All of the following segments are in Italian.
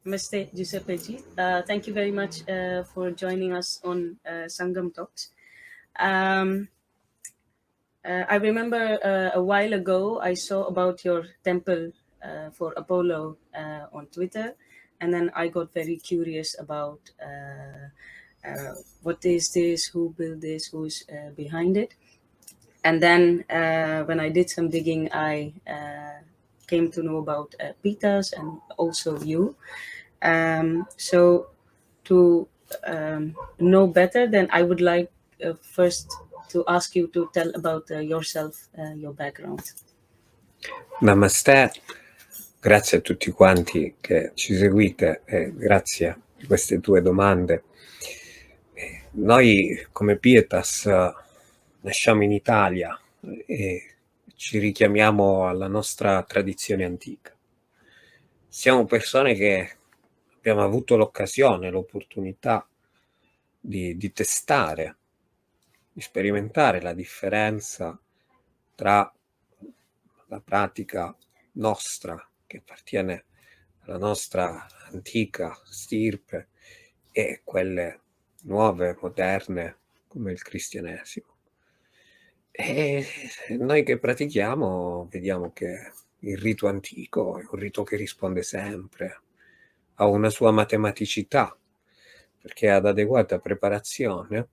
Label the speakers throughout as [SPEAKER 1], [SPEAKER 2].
[SPEAKER 1] Mr. Giuseppe G. Thank you very much for joining us on Sangam Talks. I remember a while ago I saw about your temple for Apollo on Twitter, and then I got very curious about what is this, who built this, who's behind it. And then when I did some digging, I came to know about Pitas and also you. So to know better, then I would like first to ask you to tell about yourself, your background.
[SPEAKER 2] Namaste, grazie a tutti quanti che ci seguite e grazie di queste tue domande. Noi come Pietas nasciamo in Italia e ci richiamiamo alla nostra tradizione antica. Siamo persone che abbiamo avuto l'occasione, l'opportunità di testare, di sperimentare la differenza tra la pratica nostra, che appartiene alla nostra antica stirpe, e quelle nuove, moderne, come il cristianesimo. E noi che pratichiamo vediamo che il rito antico è un rito che risponde sempre, ha una sua matematicità, perché ad adeguata preparazione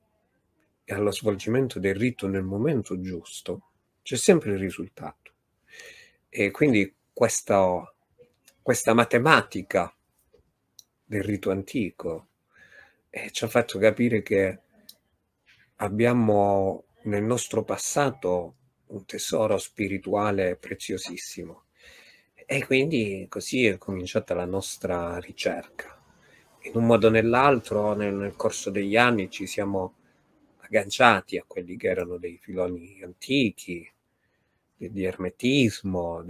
[SPEAKER 2] e allo svolgimento del rito nel momento giusto c'è sempre il risultato. E quindi questa matematica del rito antico ci ha fatto capire che abbiamo nel nostro passato un tesoro spirituale preziosissimo, e quindi così è cominciata la nostra ricerca. In un modo o nell'altro nel corso degli anni ci siamo agganciati a quelli che erano dei filoni antichi, di ermetismo,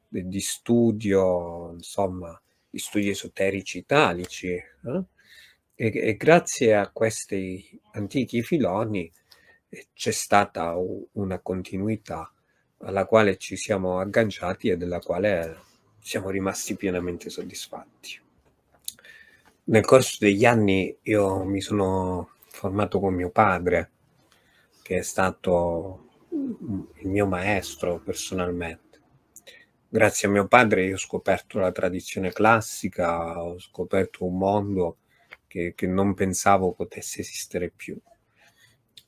[SPEAKER 2] di studio, insomma, di studi esoterici italici, e grazie a questi antichi filoni c'è stata una continuità alla quale ci siamo agganciati e della quale siamo rimasti pienamente soddisfatti. Nel corso degli anni io mi sono formato con mio padre, che è stato il mio maestro personalmente. Grazie a mio padre io ho scoperto la tradizione classica, ho scoperto un mondo che non pensavo potesse esistere più.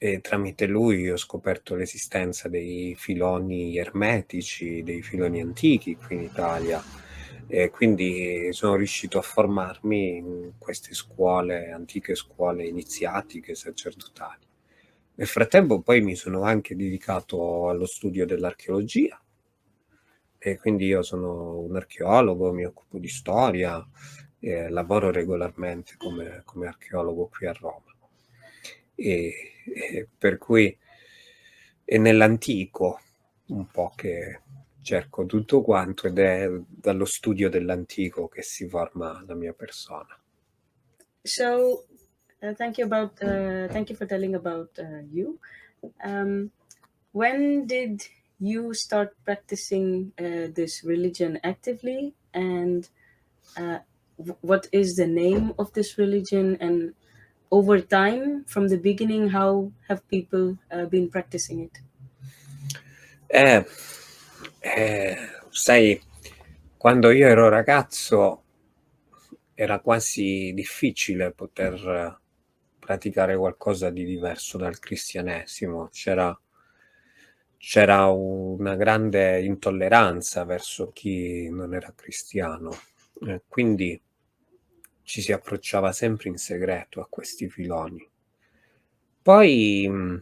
[SPEAKER 2] E tramite lui ho scoperto l'esistenza dei filoni ermetici, dei filoni antichi qui in Italia, e quindi sono riuscito a formarmi in queste scuole, antiche scuole iniziatiche, sacerdotali. Nel frattempo poi mi sono anche dedicato allo studio dell'archeologia, e quindi io sono un archeologo, mi occupo di storia, lavoro regolarmente come archeologo qui a Roma. E per cui è nell'antico un po' che cerco tutto quanto, ed è dallo studio dell'antico che si forma la mia persona.
[SPEAKER 1] So, thank you for telling about you. When did you start practicing this religion actively, and what is the name of this religion? And over time, from the beginning, how have people been practicing it?
[SPEAKER 2] Sai, quando io ero ragazzo era quasi difficile poter praticare qualcosa di diverso dal cristianesimo. C'era una grande intolleranza verso chi non era cristiano, quindi ci si approcciava sempre in segreto a questi filoni. Poi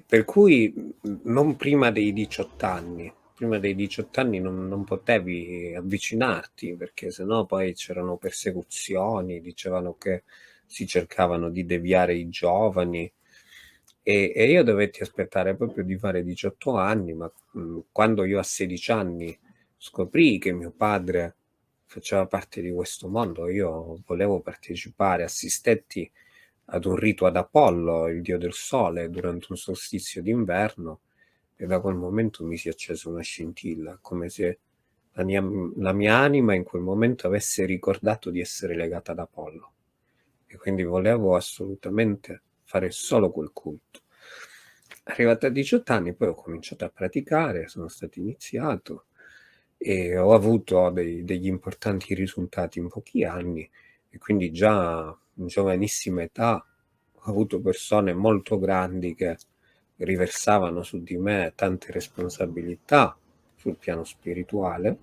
[SPEAKER 2] per cui non prima dei 18 anni. Prima dei 18 anni non potevi avvicinarti, perché sennò poi c'erano persecuzioni, dicevano che si cercavano di deviare i giovani, e io dovetti aspettare proprio di fare 18 anni, ma quando io a 16 anni scoprii che mio padre faceva parte di questo mondo, io volevo partecipare, assistetti ad un rito ad Apollo, il dio del sole, durante un solstizio d'inverno, e da quel momento mi si è accesa una scintilla, come se la mia anima in quel momento avesse ricordato di essere legata ad Apollo, e quindi volevo assolutamente fare solo quel culto. Arrivato a 18 anni poi ho cominciato a praticare, sono stato iniziato e ho avuto degli importanti risultati in pochi anni, e quindi già in giovanissima età ho avuto persone molto grandi che riversavano su di me tante responsabilità sul piano spirituale,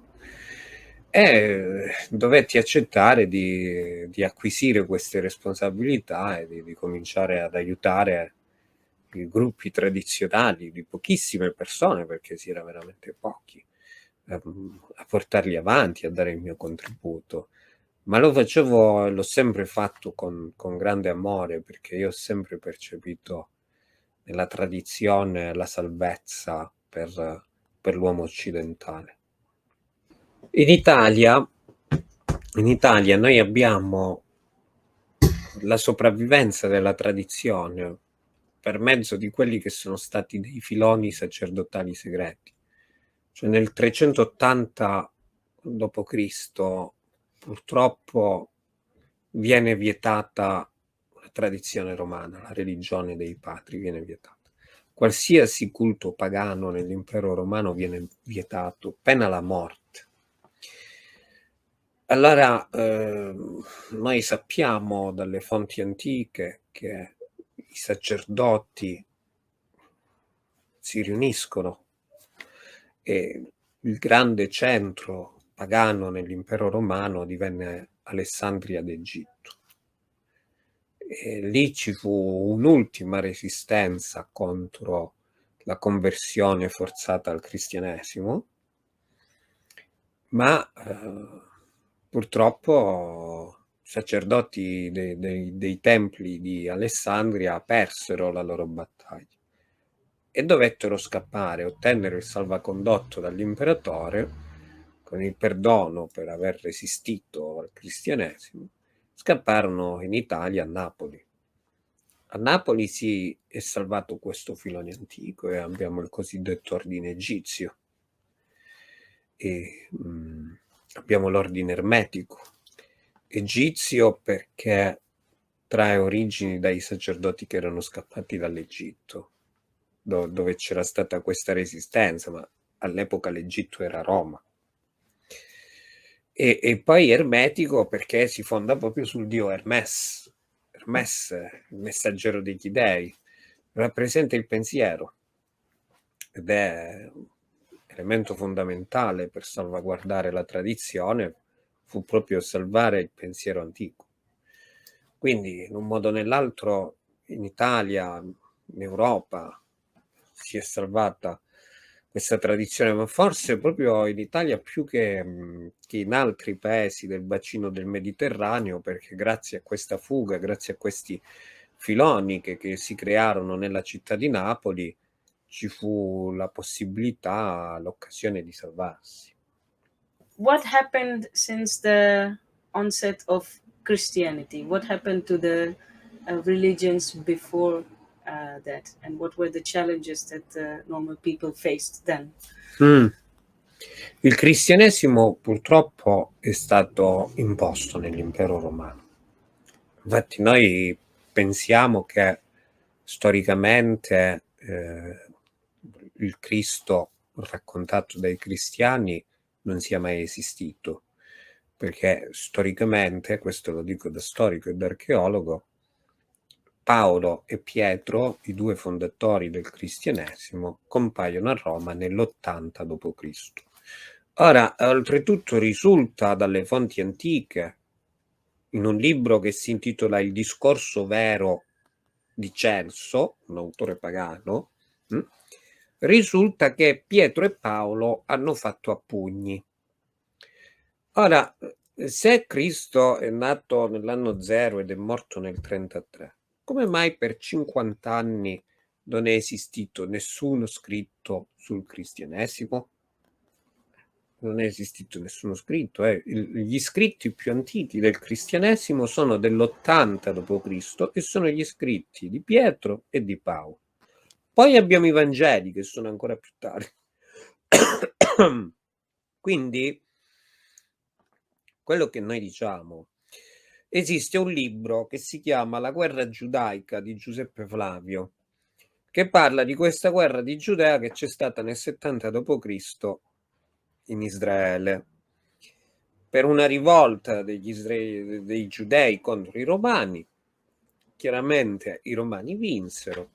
[SPEAKER 2] e dovetti accettare di acquisire queste responsabilità e di cominciare ad aiutare i gruppi tradizionali di pochissime persone, perché si era veramente pochi, a portarli avanti, a dare il mio contributo. Ma lo facevo e l'ho sempre fatto con grande amore, perché io ho sempre percepito nella tradizione la salvezza per l'uomo occidentale. In Italia noi abbiamo la sopravvivenza della tradizione per mezzo di quelli che sono stati dei filoni sacerdotali segreti. Cioè nel 380 d.C. purtroppo viene vietata la tradizione romana, la religione dei patri viene vietata. Qualsiasi culto pagano nell'impero romano viene vietato, pena la morte. Allora, noi sappiamo dalle fonti antiche che i sacerdoti si riuniscono e il grande centro pagano nell'impero romano divenne Alessandria d'Egitto. E lì ci fu un'ultima resistenza contro la conversione forzata al cristianesimo, ma purtroppo i sacerdoti dei templi di Alessandria persero la loro battaglia e dovettero scappare, ottennero il salvacondotto dall'imperatore con il perdono per aver resistito al cristianesimo, scapparono in Italia, a Napoli. A Napoli si è salvato questo filone antico e abbiamo il cosiddetto ordine egizio e abbiamo l'ordine ermetico. Egizio perché trae origini dai sacerdoti che erano scappati dall'Egitto, dove c'era stata questa resistenza, ma all'epoca l'Egitto era Roma. E poi ermetico perché si fonda proprio sul dio Hermes. Hermes, il messaggero degli dei, rappresenta il pensiero ed è un elemento fondamentale per salvaguardare la tradizione, fu proprio salvare il pensiero antico. Quindi in un modo o nell'altro in Italia, in Europa si è salvata questa tradizione, ma forse proprio in Italia più che in altri paesi del bacino del Mediterraneo, perché grazie a questa fuga, grazie a questi filoni che si crearono nella città di Napoli, ci fu la possibilità, l'occasione di salvarsi.
[SPEAKER 1] What happened since the onset of Christianity? What happened to the religions before that? And what were the challenges that normal people faced then?
[SPEAKER 2] Il cristianesimo purtroppo è stato imposto nell'impero romano. Infatti noi pensiamo che storicamente il Cristo raccontato dai cristiani non sia mai esistito, perché storicamente, questo lo dico da storico e da archeologo, Paolo e Pietro, i due fondatori del cristianesimo, compaiono a Roma nell'80 d.C. Ora, oltretutto risulta dalle fonti antiche, in un libro che si intitola Il discorso vero di Celso, un autore pagano, risulta che Pietro e Paolo hanno fatto a pugni. Ora, se Cristo è nato nell'anno 0 ed è morto nel 33, come mai per 50 anni non è esistito nessuno scritto sul cristianesimo? Non è esistito nessuno scritto. Gli scritti più antichi del cristianesimo sono dell'80 d.C. e sono gli scritti di Pietro e di Paolo. Poi abbiamo i Vangeli che sono ancora più tardi. Quindi, quello che noi diciamo, esiste un libro che si chiama La guerra giudaica di Giuseppe Flavio, che parla di questa guerra di Giudea che c'è stata nel 70 d.C. in Israele, per una rivolta dei giudei contro i romani. Chiaramente i romani vinsero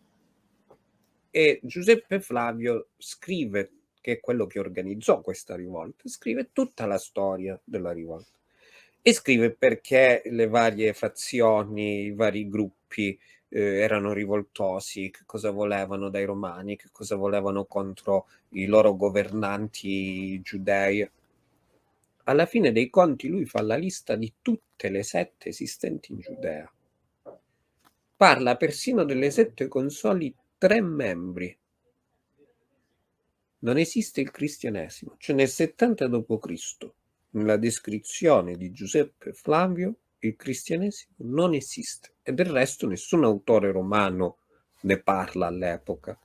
[SPEAKER 2] e Giuseppe Flavio scrive, che è quello che organizzò questa rivolta, scrive tutta la storia della rivolta e scrive perché le varie fazioni, i vari gruppi erano rivoltosi, che cosa volevano dai romani, che cosa volevano contro i loro governanti giudei. Alla fine dei conti lui fa la lista di tutte le sette esistenti in Giudea. Parla persino delle sette con soli 3 membri. Non esiste il cristianesimo. Cioè nel 70 d.C., nella descrizione di Giuseppe Flavio, il cristianesimo non esiste. E del resto nessun autore romano ne parla all'epoca.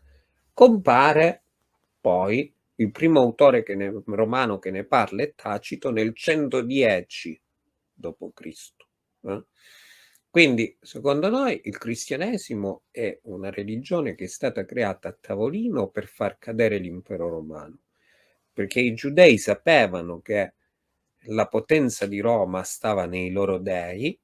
[SPEAKER 2] Compare poi il primo autore romano che ne parla è Tacito nel 110 d.C. Quindi, secondo noi, il cristianesimo è una religione che è stata creata a tavolino per far cadere l'impero romano, perché i giudei sapevano che la potenza di Roma stava nei loro dei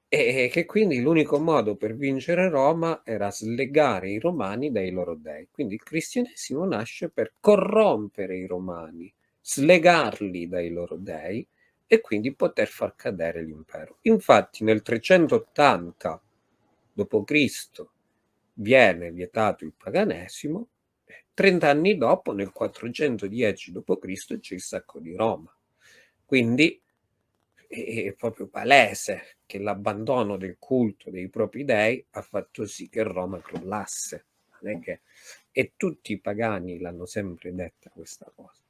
[SPEAKER 2] e che quindi l'unico modo per vincere Roma era slegare i romani dai loro dei. Quindi il cristianesimo nasce per corrompere i romani, slegarli dai loro dei e quindi poter far cadere l'impero. Infatti nel 380 d.C. viene vietato il paganesimo, 30 anni dopo, nel 410 d.C., c'è il sacco di Roma. Quindi è proprio palese che l'abbandono del culto dei propri dei ha fatto sì che Roma crollasse. Non è che... E tutti i pagani l'hanno sempre detta questa cosa.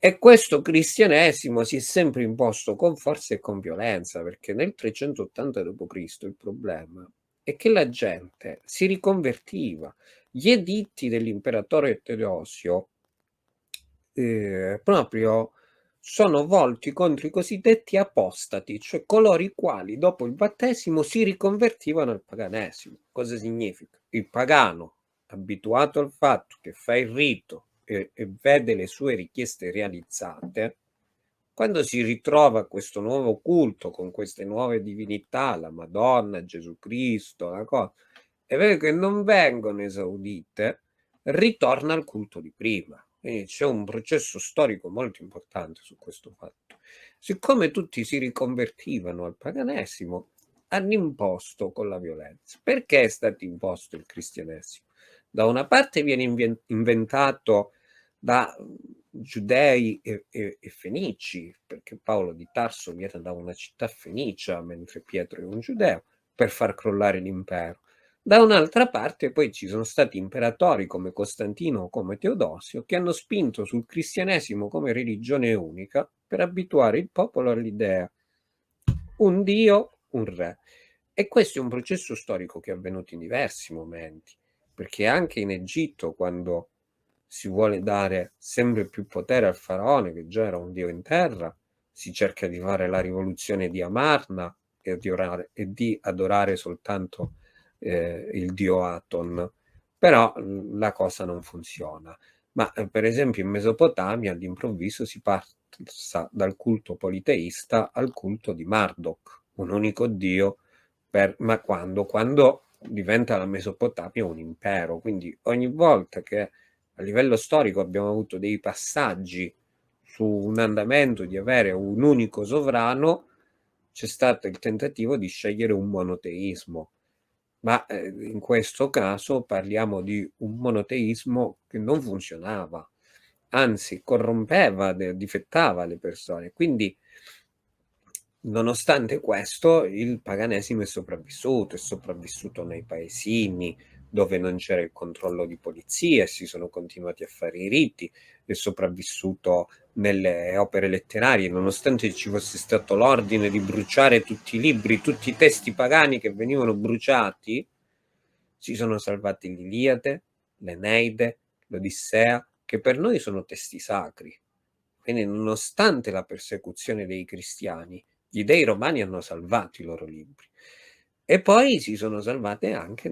[SPEAKER 2] E questo cristianesimo si è sempre imposto con forza e con violenza, perché nel 380 d.C. il problema è che la gente si riconvertiva. Gli editti dell'imperatore Teodosio proprio sono volti contro i cosiddetti apostati, cioè coloro i quali dopo il battesimo si riconvertivano al paganesimo. Cosa significa? Il pagano, abituato al fatto che fa il rito e vede le sue richieste realizzate, quando si ritrova questo nuovo culto con queste nuove divinità, la Madonna, Gesù Cristo, la cosa, e vede che non vengono esaudite, ritorna al culto di prima. Quindi c'è un processo storico molto importante su questo fatto. Siccome tutti si riconvertivano al paganesimo, hanno imposto con la violenza. Perché è stato imposto il cristianesimo? Da una parte viene inventato da giudei e fenici, perché Paolo di Tarso viene da una città fenicia, mentre Pietro è un giudeo, per far crollare l'impero. Da un'altra parte poi ci sono stati imperatori come Costantino o come Teodosio che hanno spinto sul cristianesimo come religione unica per abituare il popolo all'idea un dio, un re. E questo è un processo storico che è avvenuto in diversi momenti, perché anche in Egitto, quando si vuole dare sempre più potere al faraone, che già era un dio in terra, si cerca di fare la rivoluzione di Amarna e di adorare soltanto il dio Aton, però la cosa non funziona. Ma per esempio in Mesopotamia all'improvviso si passa dal culto politeista al culto di Marduk, un unico dio, ma quando diventa la Mesopotamia un impero. Quindi ogni volta che a livello storico abbiamo avuto dei passaggi su un andamento di avere un unico sovrano, c'è stato il tentativo di scegliere un monoteismo, ma in questo caso parliamo di un monoteismo che non funzionava, anzi corrompeva, difettava le persone. Quindi, nonostante questo, il paganesimo è sopravvissuto nei paesini dove non c'era il controllo di polizia e si sono continuati a fare i riti, è sopravvissuto nelle opere letterarie, nonostante ci fosse stato l'ordine di bruciare tutti i libri, tutti i testi pagani che venivano bruciati, si sono salvati l'Iliade, l'Eneide, l'Odissea, che per noi sono testi sacri. Quindi nonostante la persecuzione dei cristiani, gli dei romani hanno salvato i loro libri. E poi si sono salvate anche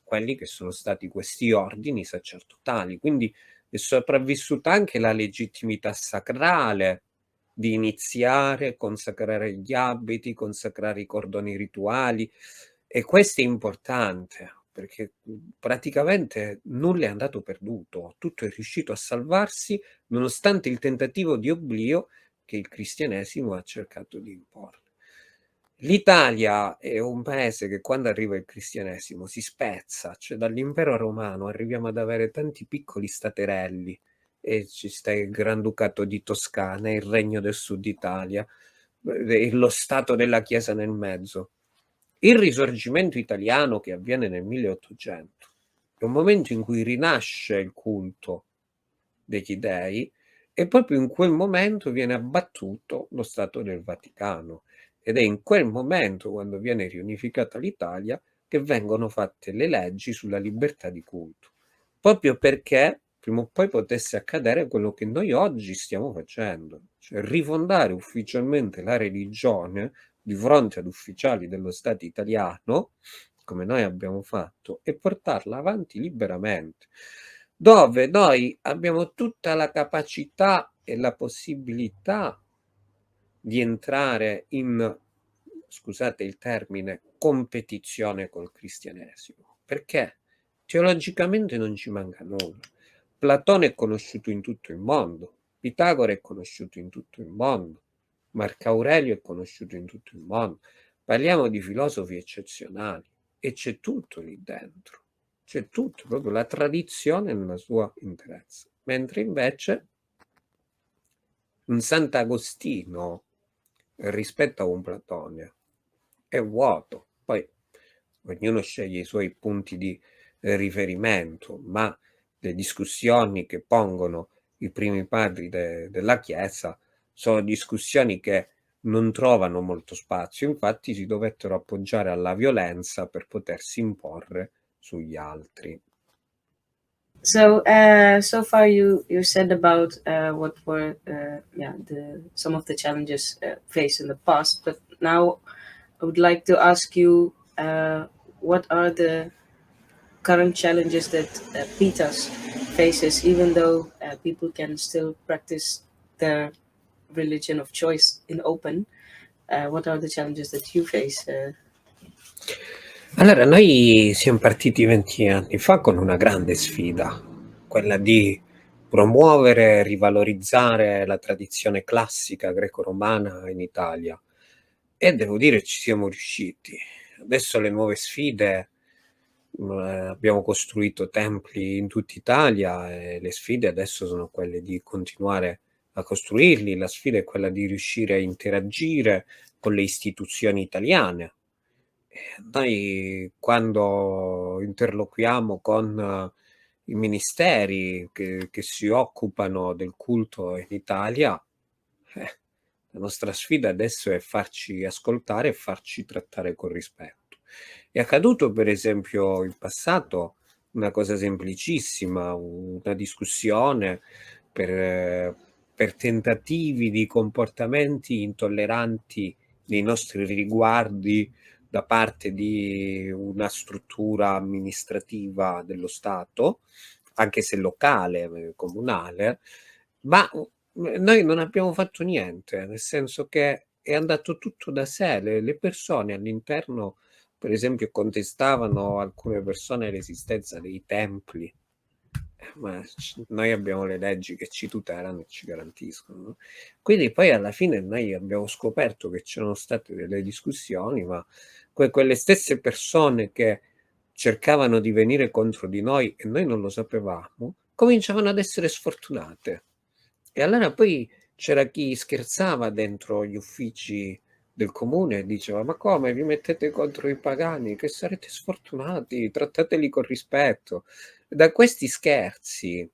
[SPEAKER 2] quelli che sono stati questi ordini sacerdotali. Quindi è sopravvissuta anche la legittimità sacrale di iniziare, consacrare gli abiti, consacrare i cordoni rituali. E questo è importante perché praticamente nulla è andato perduto, tutto è riuscito a salvarsi nonostante il tentativo di oblio che il cristianesimo ha cercato di imporre. L'Italia è un paese che quando arriva il cristianesimo si spezza, cioè dall'impero romano arriviamo ad avere tanti piccoli staterelli e ci sta il Granducato di Toscana, il Regno del Sud Italia, lo Stato della Chiesa nel mezzo. Il risorgimento italiano che avviene nel 1800 è un momento in cui rinasce il culto degli dei e proprio in quel momento viene abbattuto lo Stato del Vaticano ed è in quel momento, quando viene riunificata l'Italia, che vengono fatte le leggi sulla libertà di culto, proprio perché prima o poi potesse accadere quello che noi oggi stiamo facendo, cioè rifondare ufficialmente la religione di fronte ad ufficiali dello Stato italiano, come noi abbiamo fatto, e portarla avanti liberamente, dove noi abbiamo tutta la capacità e la possibilità di entrare in, scusate il termine, competizione col cristianesimo, perché teologicamente non ci manca nulla. Platone è conosciuto in tutto il mondo, Pitagora è conosciuto in tutto il mondo, Marco Aurelio è conosciuto in tutto il mondo. Parliamo di filosofi eccezionali e c'è tutto lì dentro, c'è tutto, proprio la tradizione nella sua interezza. Mentre invece un Sant'Agostino rispetto a un Platone è vuoto. Poi ognuno sceglie i suoi punti di riferimento, ma le discussioni che pongono i primi padri della Chiesa sono discussioni che non trovano molto spazio, infatti si dovettero appoggiare alla violenza per potersi imporre sugli altri.
[SPEAKER 1] So, so far you said about what were some of the challenges faced in the past, but now I would like to ask you what are the current challenges that PETAS faces, even though people can still practice their religion of choice in open. What are the challenges that you face?
[SPEAKER 2] Allora, noi siamo partiti 20 anni fa con una grande sfida, quella di promuovere e rivalorizzare la tradizione classica greco-romana in Italia e devo dire ci siamo riusciti. Adesso le nuove sfide, abbiamo costruito templi in tutta Italia e le sfide adesso sono quelle di continuare a costruirli, la sfida è quella di riuscire a interagire con le istituzioni italiane. Noi quando interloquiamo con i ministeri che si occupano del culto in Italia, la nostra sfida adesso è farci ascoltare e farci trattare con rispetto. È accaduto per esempio in passato una cosa semplicissima, una discussione per tentativi di comportamenti intolleranti nei nostri riguardi da parte di una struttura amministrativa dello Stato, anche se locale, comunale, ma noi non abbiamo fatto niente, nel senso che è andato tutto da sé, le persone all'interno, per esempio, contestavano alcune persone l'esistenza dei templi, ma noi abbiamo le leggi che ci tutelano e ci garantiscono, no? Quindi poi alla fine noi abbiamo scoperto che c'erano state delle discussioni, ma quelle stesse persone che cercavano di venire contro di noi e noi non lo sapevamo, cominciavano ad essere sfortunate. E allora poi c'era chi scherzava dentro gli uffici del comune e diceva: "Ma come vi mettete contro i pagani? Che sarete sfortunati, trattateli con rispetto". Da questi scherzi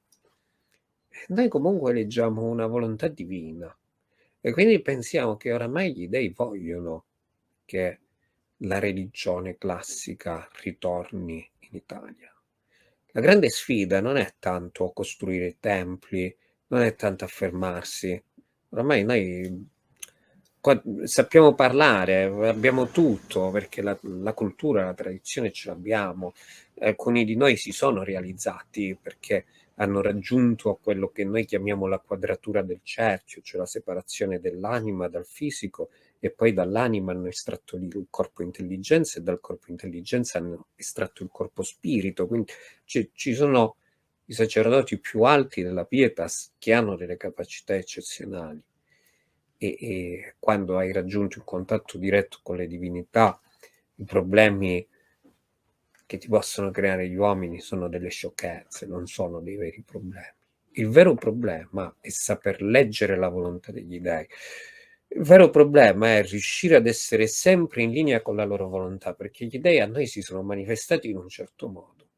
[SPEAKER 2] noi comunque leggiamo una volontà divina e quindi pensiamo che oramai gli dei vogliono che la religione classica ritorni in Italia. La grande sfida non è tanto costruire templi, non è tanto affermarsi. Oramai noi sappiamo parlare, abbiamo tutto, perché la cultura, la tradizione ce l'abbiamo. Alcuni di noi si sono realizzati perché hanno raggiunto quello che noi chiamiamo la quadratura del cerchio, cioè la separazione dell'anima dal fisico, e poi dall'anima hanno estratto il corpo intelligenza e dal corpo intelligenza hanno estratto il corpo spirito. Quindi ci sono i sacerdoti più alti della pietas che hanno delle capacità eccezionali. E quando hai raggiunto il contatto diretto con le divinità, i problemi che ti possono creare gli uomini sono delle sciocchezze, non sono dei veri problemi. Il vero problema è saper leggere la volontà degli dei. Il vero problema è riuscire ad essere sempre in linea con la loro volontà, perché gli dei a noi si sono manifestati in un certo modo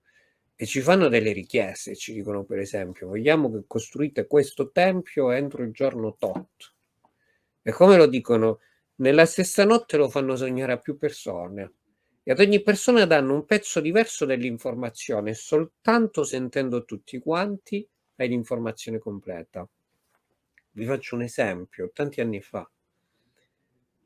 [SPEAKER 2] e ci fanno delle richieste, ci dicono per esempio: vogliamo che costruite questo tempio entro il giorno tot. E come lo dicono? Nella stessa notte lo fanno sognare a più persone. E ad ogni persona danno un pezzo diverso dell'informazione e soltanto sentendo tutti quanti hai l'informazione completa. Vi faccio un esempio. Tanti anni fa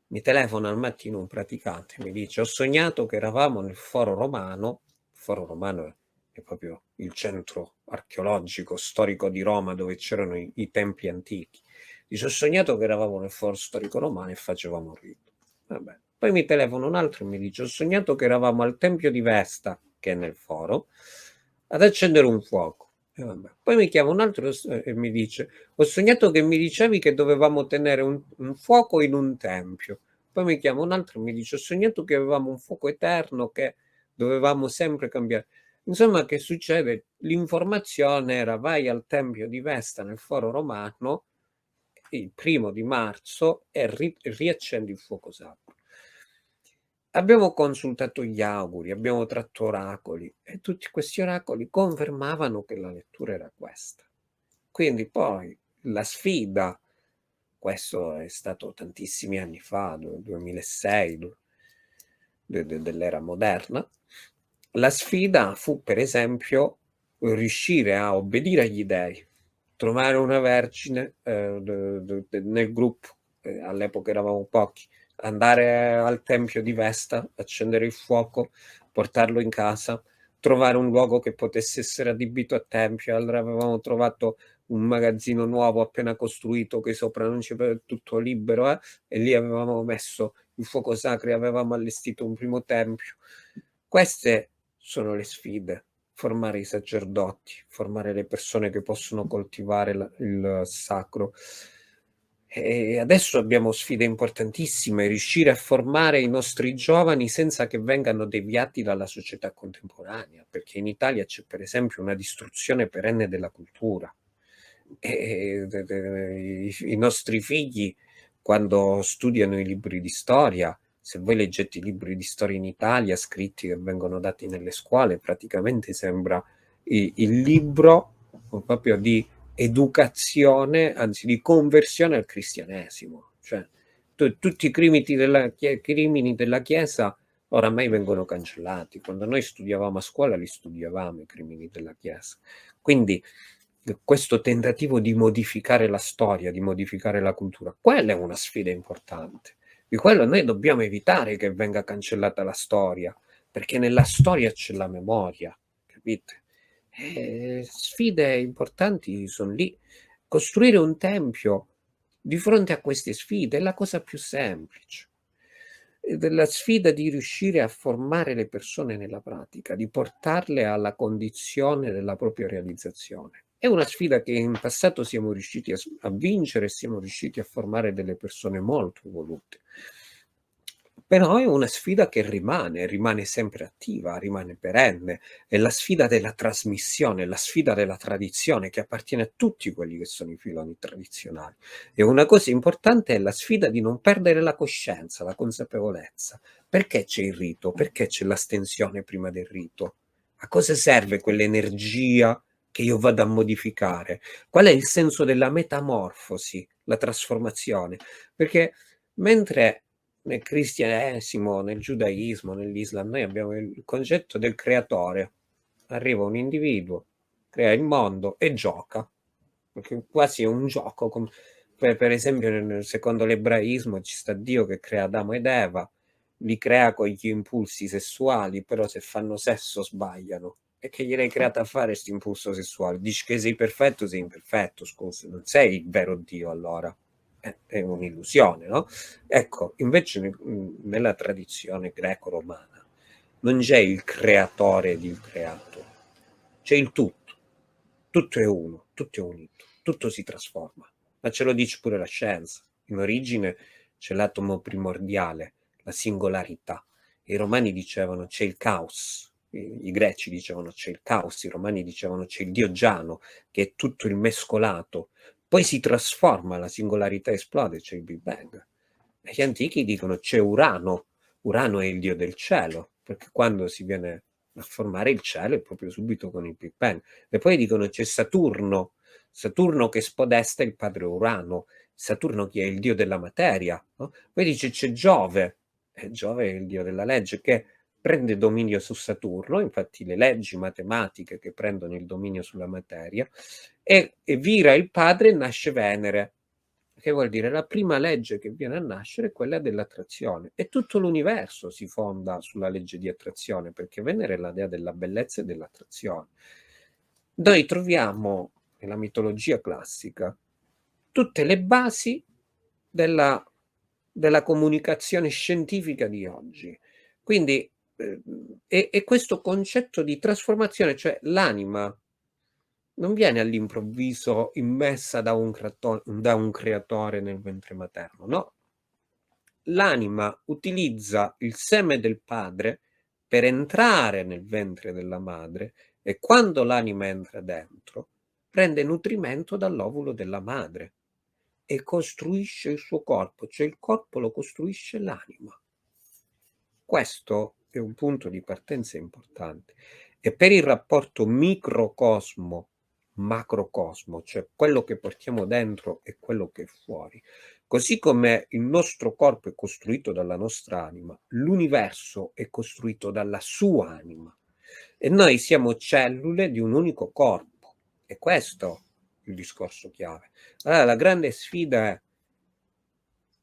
[SPEAKER 2] mi telefona al mattino un praticante, mi dice: ho sognato che eravamo nel Foro Romano. Il Foro Romano è proprio il centro archeologico storico di Roma, dove c'erano i templi antichi. Dice: ho sognato che eravamo nel Foro Storico Romano e facevamo un rito. Vabbè. Poi mi telefona un altro e mi dice: ho sognato che eravamo al Tempio di Vesta, che è nel foro, ad accendere un fuoco. E vabbè. Poi mi chiama un altro e mi dice: ho sognato che mi dicevi che dovevamo tenere un fuoco in un tempio. Poi mi chiama un altro e mi dice: ho sognato che avevamo un fuoco eterno, che dovevamo sempre cambiare. Insomma, che succede? L'informazione era: vai al Tempio di Vesta nel Foro Romano il 1° marzo e riaccendi il fuoco sacro. Abbiamo consultato gli auguri, abbiamo tratto oracoli e tutti questi oracoli confermavano che la lettura era questa. Quindi poi la sfida, questo è stato tantissimi anni fa, 2006, dell'era moderna, la sfida fu per esempio riuscire a obbedire agli dei, trovare una vergine nel gruppo, all'epoca eravamo pochi, andare al tempio di Vesta, accendere il fuoco, portarlo in casa, trovare un luogo che potesse essere adibito a tempio. Allora avevamo trovato un magazzino nuovo appena costruito che sopra non c'era tutto libero, e lì avevamo messo il fuoco sacro e avevamo allestito un primo tempio. Queste sono le sfide: formare i sacerdoti, formare le persone che possono coltivare il sacro. E adesso abbiamo sfide importantissime: riuscire a formare i nostri giovani senza che vengano deviati dalla società contemporanea, perché in Italia c'è per esempio una distruzione perenne della cultura. I nostri figli, quando studiano i libri di storia, se voi leggete i libri di storia in Italia scritti che vengono dati nelle scuole, praticamente sembra il libro proprio di educazione, anzi di conversione al cristianesimo. Cioè, tutti i crimini della Chiesa oramai vengono cancellati. Quando noi studiavamo a scuola li studiavamo i crimini della Chiesa. Quindi questo tentativo di modificare la storia, di modificare la cultura, quella è una sfida importante. Di quello noi dobbiamo evitare che venga cancellata la storia, perché nella storia c'è la memoria, capite? Sfide importanti sono lì. Costruire un tempio di fronte a queste sfide è la cosa più semplice. Della sfida di riuscire a formare le persone nella pratica, di portarle alla condizione della propria realizzazione. È una sfida che in passato siamo riusciti a vincere e siamo riusciti a formare delle persone molto evolute. Però è una sfida che rimane sempre attiva, rimane perenne. È la sfida della trasmissione, la sfida della tradizione che appartiene a tutti quelli che sono i filoni tradizionali. E una cosa importante è la sfida di non perdere la coscienza, la consapevolezza. Perché c'è il rito? Perché c'è l'astensione prima del rito? A cosa serve quell'energia che io vado a modificare? Qual è il senso della metamorfosi, la trasformazione? Perché mentre nel cristianesimo, nel giudaismo, nell'Islam, noi abbiamo il concetto del creatore. Arriva un individuo, crea il mondo e gioca. perché quasi è un gioco, per esempio secondo l'ebraismo ci sta Dio che crea Adamo ed Eva, li crea con gli impulsi sessuali, però se fanno sesso sbagliano. E che gliel'hai creato a fare questo impulso sessuale? Dici che sei perfetto, sei imperfetto, scusa, non sei il vero Dio allora. È un'illusione, no? Ecco, invece nella tradizione greco-romana non c'è il creatore ed il creato, c'è il tutto è uno, tutto è unito, tutto si trasforma, ma ce lo dice pure la scienza. In origine c'è l'atomo primordiale, la singolarità. I romani dicevano c'è il caos, i greci dicevano c'è il caos, i romani dicevano c'è il dio Giano, che è tutto il mescolato, poi si trasforma, la singolarità esplode, c'è il Big Bang. E gli antichi dicono c'è Urano, Urano è il dio del cielo, perché quando si viene a formare il cielo è proprio subito con il Big Bang. E poi dicono c'è Saturno, Saturno che spodesta il padre Urano, Saturno che è il dio della materia, no? Poi dice c'è Giove, e Giove è il dio della legge, che prende dominio su Saturno, infatti le leggi matematiche che prendono il dominio sulla materia, e vira il padre e nasce Venere. Che vuol dire? La prima legge che viene a nascere è quella dell'attrazione, e tutto l'universo si fonda sulla legge di attrazione, perché Venere è la dea della bellezza e dell'attrazione. Noi troviamo nella mitologia classica tutte le basi della comunicazione scientifica di oggi. Quindi e questo concetto di trasformazione, cioè l'anima non viene all'improvviso immessa da un creatore nel ventre materno, no. L'anima utilizza il seme del padre per entrare nel ventre della madre, e quando l'anima entra dentro, prende nutrimento dall'ovulo della madre e costruisce il suo corpo, cioè il corpo lo costruisce l'anima. Questo è un punto di partenza importante. E per il rapporto microcosmo-macrocosmo, cioè quello che portiamo dentro e quello che è fuori, così come il nostro corpo è costruito dalla nostra anima, l'universo è costruito dalla sua anima. E noi siamo cellule di un unico corpo. E questo è il discorso chiave. Allora, la grande sfida è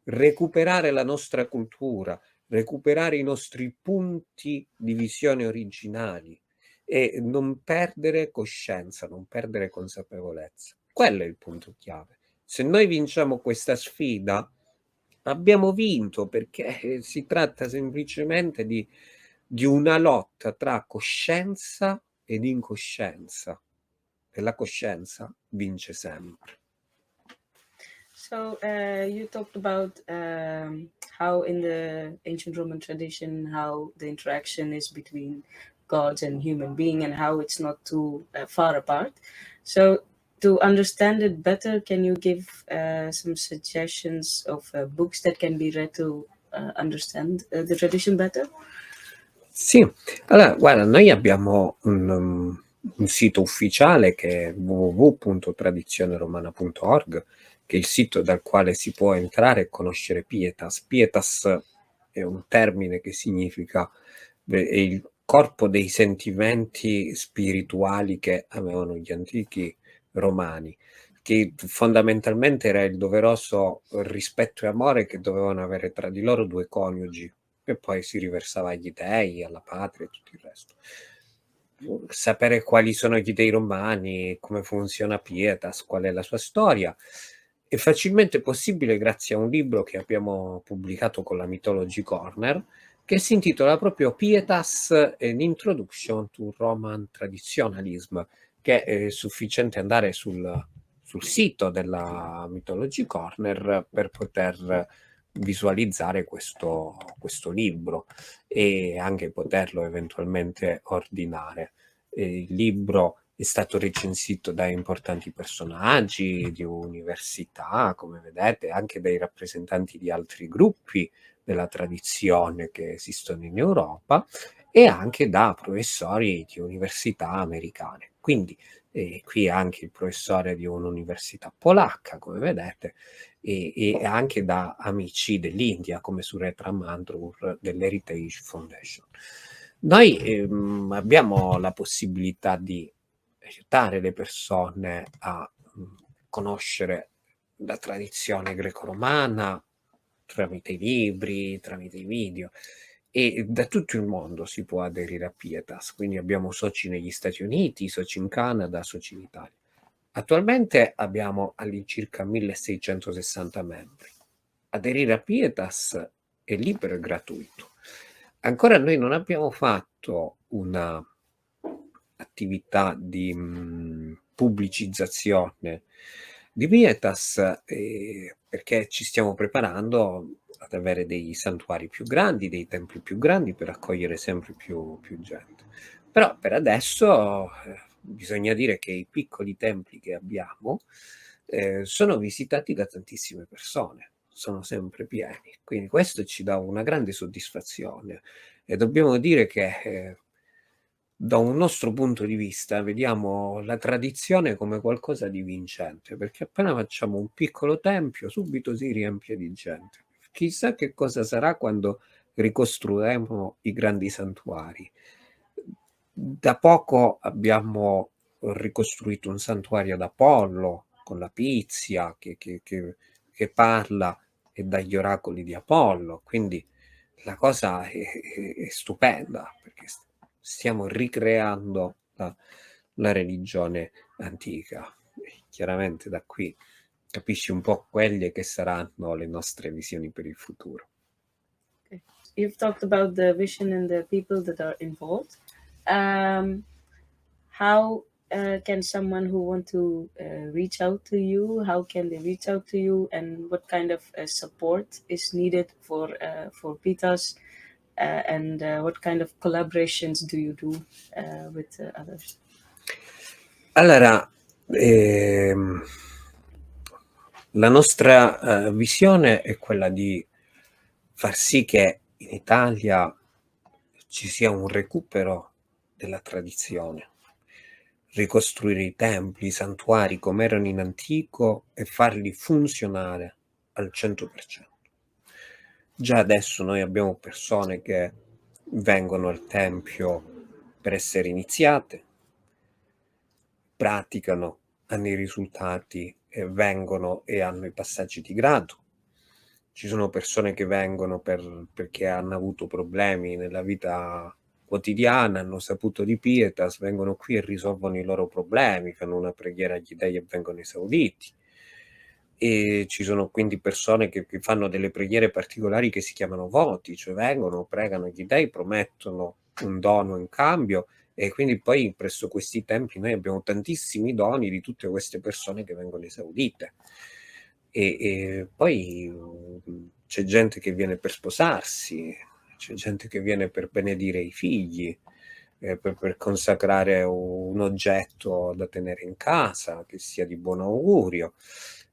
[SPEAKER 2] recuperare la nostra cultura, recuperare i nostri punti di visione originali e non perdere coscienza, non perdere consapevolezza. Quello è il punto chiave. Se noi vinciamo questa sfida, abbiamo vinto, perché si tratta semplicemente di una lotta tra coscienza ed incoscienza, e la coscienza vince sempre.
[SPEAKER 1] So you talked about how in the ancient Roman tradition, how the interaction is between gods and human being, and how it's not too far apart. So to understand it better, can you give some suggestions of books that can be read to understand the tradition better?
[SPEAKER 2] Sì, allora guarda, noi abbiamo un sito ufficiale che è www.tradizioneromana.org, che è il sito dal quale si può entrare e conoscere Pietas. Pietas è un termine che significa è il corpo dei sentimenti spirituali che avevano gli antichi romani, che fondamentalmente era il doveroso rispetto e amore che dovevano avere tra di loro due coniugi, e poi si riversava agli dei, alla patria e tutto il resto. Sapere quali sono gli dei romani, come funziona Pietas, qual è la sua storia, è facilmente possibile grazie a un libro che abbiamo pubblicato con la Mythology Corner, che si intitola proprio Pietas, an Introduction to Roman Traditionalism, che è sufficiente andare sul sito della Mythology Corner per poter visualizzare questo libro e anche poterlo eventualmente ordinare. Il libro è stato recensito da importanti personaggi di università, come vedete, anche dai rappresentanti di altri gruppi della tradizione che esistono in Europa, e anche da professori di università americane. Quindi qui anche il professore di un'università polacca, come vedete, e anche da amici dell'India, come Suretra Mandroor dell'Heritage Foundation. Noi abbiamo la possibilità di aiutare le persone a conoscere la tradizione greco-romana tramite i libri, tramite i video, e da tutto il mondo si può aderire a Pietas, quindi abbiamo soci negli Stati Uniti, soci in Canada, soci in Italia. Attualmente abbiamo all'incirca 1660 membri. Aderire a Pietas è libero e gratuito. Ancora noi non abbiamo fatto una attività di pubblicizzazione di Pietas, perché ci stiamo preparando ad avere dei santuari più grandi, dei templi più grandi per accogliere sempre più gente. Però per adesso bisogna dire che i piccoli templi che abbiamo sono visitati da tantissime persone, sono sempre pieni, quindi questo ci dà una grande soddisfazione e dobbiamo dire che da un nostro punto di vista vediamo la tradizione come qualcosa di vincente, perché appena facciamo un piccolo tempio subito si riempie di gente. Chissà che cosa sarà quando ricostruiremo i grandi santuari. Da poco abbiamo ricostruito un santuario ad Apollo con la Pizia che parla e dà gli oracoli di Apollo, quindi la cosa è stupenda perché stiamo ricreando la religione antica. Chiaramente da qui capisci un po' quelle che saranno le nostre visioni per il futuro.
[SPEAKER 1] Okay. You've talked about the vision and the people that are involved. How can someone who want to reach out to you? How can they reach out to you? And what kind of support is needed for Pitas? And what kind of collaborations do you do with others?
[SPEAKER 2] Allora, la nostra visione è quella di far sì che in Italia ci sia un recupero della tradizione, ricostruire i templi, i santuari come erano in antico e farli funzionare al 100%. Già adesso noi abbiamo persone che vengono al tempio per essere iniziate, praticano, hanno i risultati e vengono e hanno i passaggi di grado. Ci sono persone che vengono perché hanno avuto problemi nella vita quotidiana, hanno saputo di Pietas, vengono qui e risolvono i loro problemi, fanno una preghiera agli dei e vengono esauditi. E ci sono quindi persone che fanno delle preghiere particolari che si chiamano voti, cioè vengono, pregano gli dei, promettono un dono in cambio e quindi poi presso questi templi noi abbiamo tantissimi doni di tutte queste persone che vengono esaudite. E poi c'è gente che viene per sposarsi, c'è gente che viene per benedire i figli, per consacrare un oggetto da tenere in casa, che sia di buon augurio.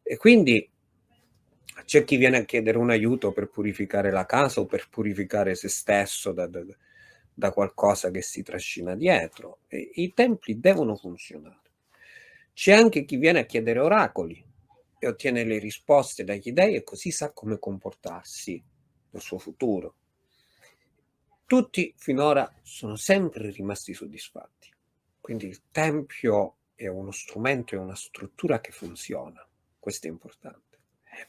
[SPEAKER 2] E quindi c'è chi viene a chiedere un aiuto per purificare la casa o per purificare se stesso da qualcosa che si trascina dietro. E i templi devono funzionare. C'è anche chi viene a chiedere oracoli e ottiene le risposte dagli dei e così sa come comportarsi nel suo futuro. Tutti finora sono sempre rimasti soddisfatti. Quindi il tempio è uno strumento, è una struttura che funziona. Questo è importante.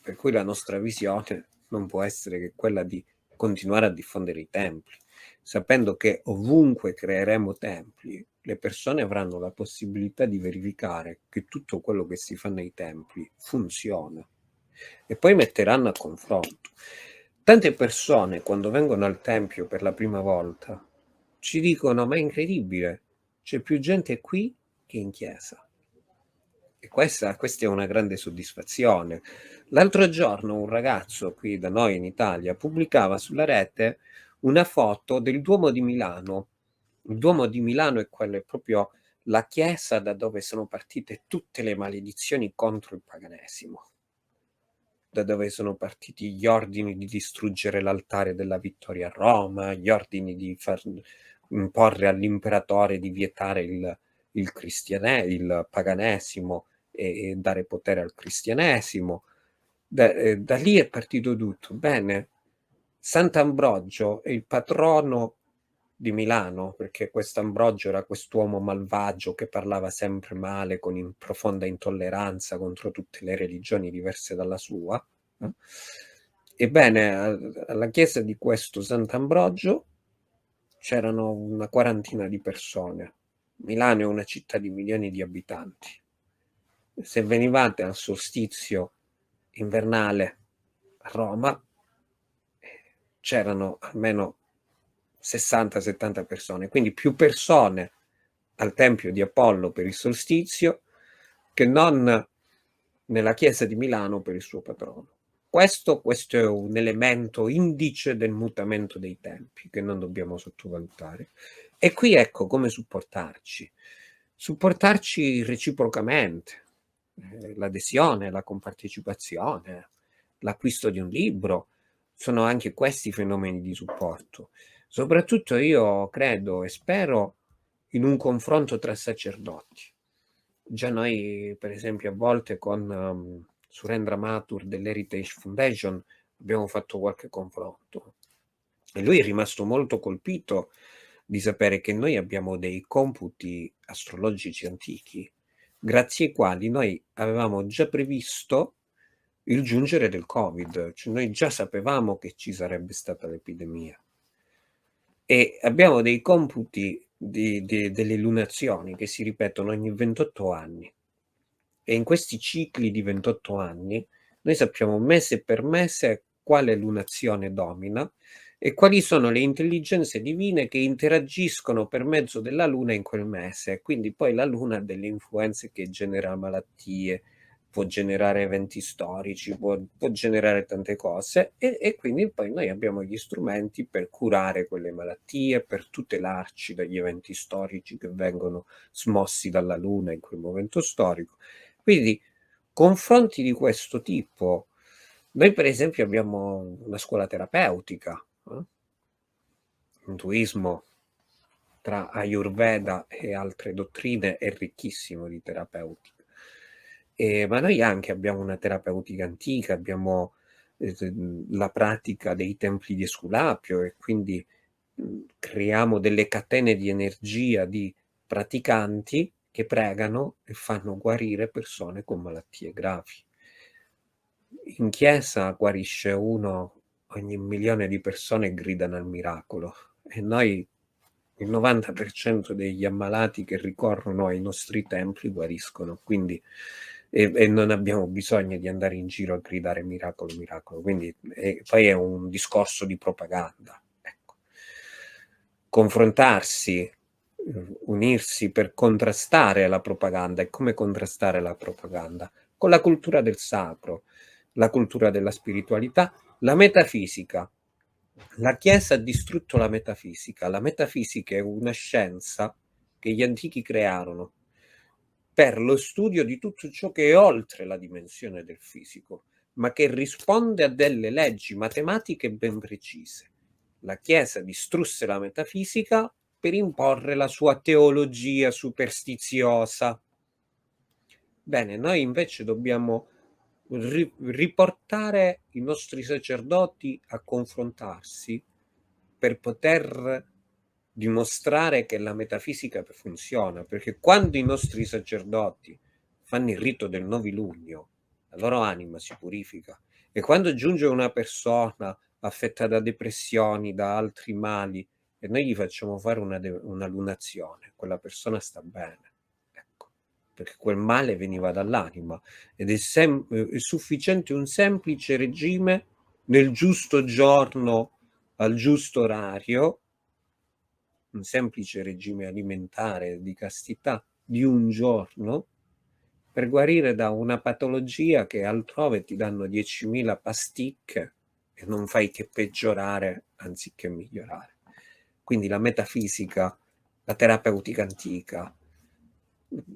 [SPEAKER 2] Per cui la nostra visione non può essere che quella di continuare a diffondere i templi, sapendo che ovunque creeremo templi, le persone avranno la possibilità di verificare che tutto quello che si fa nei templi funziona e poi metteranno a confronto. Tante persone quando vengono al tempio per la prima volta ci dicono: ma è incredibile, c'è più gente qui che in chiesa. E questa è una grande soddisfazione. L'altro giorno un ragazzo qui da noi in Italia pubblicava sulla rete una foto del Duomo di Milano. Il Duomo di Milano è proprio la chiesa da dove sono partite tutte le maledizioni contro il paganesimo, da dove sono partiti gli ordini di distruggere l'altare della Vittoria a Roma, gli ordini di far imporre all'imperatore di vietare il paganesimo e dare potere al cristianesimo. Da lì è partito tutto. Bene, Sant'Ambrogio è il patrono di Milano, perché quest'Ambrogio era quest'uomo malvagio che parlava sempre male, con profonda intolleranza contro tutte le religioni diverse dalla sua. Ebbene, alla chiesa di questo Sant'Ambrogio c'erano una quarantina di persone. Milano è una città di milioni di abitanti. Se venivate al solstizio invernale a Roma, c'erano almeno 60-70 persone, quindi più persone al Tempio di Apollo per il solstizio che non nella chiesa di Milano per il suo patrono. Questo è un elemento indice del mutamento dei tempi che non dobbiamo sottovalutare. E qui ecco come supportarci reciprocamente, l'adesione, la compartecipazione, l'acquisto di un libro, sono anche questi fenomeni di supporto. Soprattutto io credo e spero in un confronto tra sacerdoti. Già noi, per esempio, a volte con Surendra Mathur dell'Heritage Foundation abbiamo fatto qualche confronto e lui è rimasto molto colpito di sapere che noi abbiamo dei computi astrologici antichi, grazie ai quali noi avevamo già previsto il giungere del Covid, cioè noi già sapevamo che ci sarebbe stata l'epidemia e abbiamo dei computi delle lunazioni che si ripetono ogni 28 anni e in questi cicli di 28 anni noi sappiamo mese per mese quale lunazione domina e quali sono le intelligenze divine che interagiscono per mezzo della luna in quel mese. Quindi poi la luna ha delle influenze che genera malattie, può generare eventi storici, può generare tante cose e quindi poi noi abbiamo gli strumenti per curare quelle malattie, per tutelarci dagli eventi storici che vengono smossi dalla luna in quel momento storico. Quindi confronti di questo tipo. Noi per esempio abbiamo una scuola terapeutica, Intuismo tra Ayurveda e altre dottrine è ricchissimo di terapeutica. Ma noi anche abbiamo una terapeutica antica, abbiamo la pratica dei templi di Esculapio e quindi creiamo delle catene di energia di praticanti che pregano e fanno guarire persone con malattie gravi. In chiesa guarisce uno ogni milione di persone e gridano al miracolo e noi il 90% degli ammalati che ricorrono ai nostri templi guariscono, quindi e non abbiamo bisogno di andare in giro a gridare miracolo, miracolo, quindi poi è un discorso di propaganda. Ecco. Confrontarsi, unirsi per contrastare la propaganda. E come contrastare la propaganda? Con la cultura del sacro, la cultura della spiritualità, la metafisica. La Chiesa ha distrutto la metafisica. La metafisica è una scienza che gli antichi crearono per lo studio di tutto ciò che è oltre la dimensione del fisico, ma che risponde a delle leggi matematiche ben precise. La Chiesa distrusse la metafisica per imporre la sua teologia superstiziosa. Bene, noi invece dobbiamo riportare i nostri sacerdoti a confrontarsi per poter dimostrare che la metafisica funziona, perché quando i nostri sacerdoti fanno il rito del novilunio, la loro anima si purifica e quando giunge una persona affetta da depressioni, da altri mali e noi gli facciamo fare una lunazione, quella persona sta bene, ecco, perché quel male veniva dall'anima ed è sufficiente un semplice regime nel giusto giorno al giusto orario, un semplice regime alimentare di castità di un giorno per guarire da una patologia che altrove ti danno 10.000 pasticche e non fai che peggiorare anziché migliorare. Quindi la metafisica, la terapeutica antica,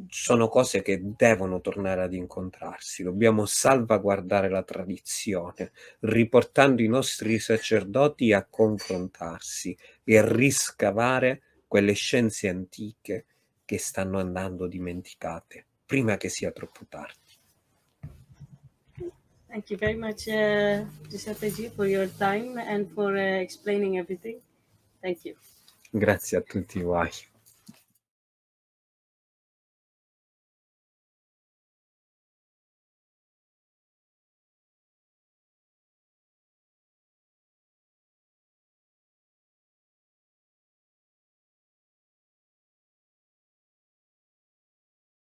[SPEAKER 2] sono cose che devono tornare ad incontrarsi. Dobbiamo salvaguardare la tradizione, riportando i nostri sacerdoti a confrontarsi e a riscavare quelle scienze antiche che stanno andando dimenticate, prima che sia troppo tardi.
[SPEAKER 1] Thank you very much, Giuseppe G, for your time and for explaining everything. Thank you.
[SPEAKER 2] Grazie a tutti voi.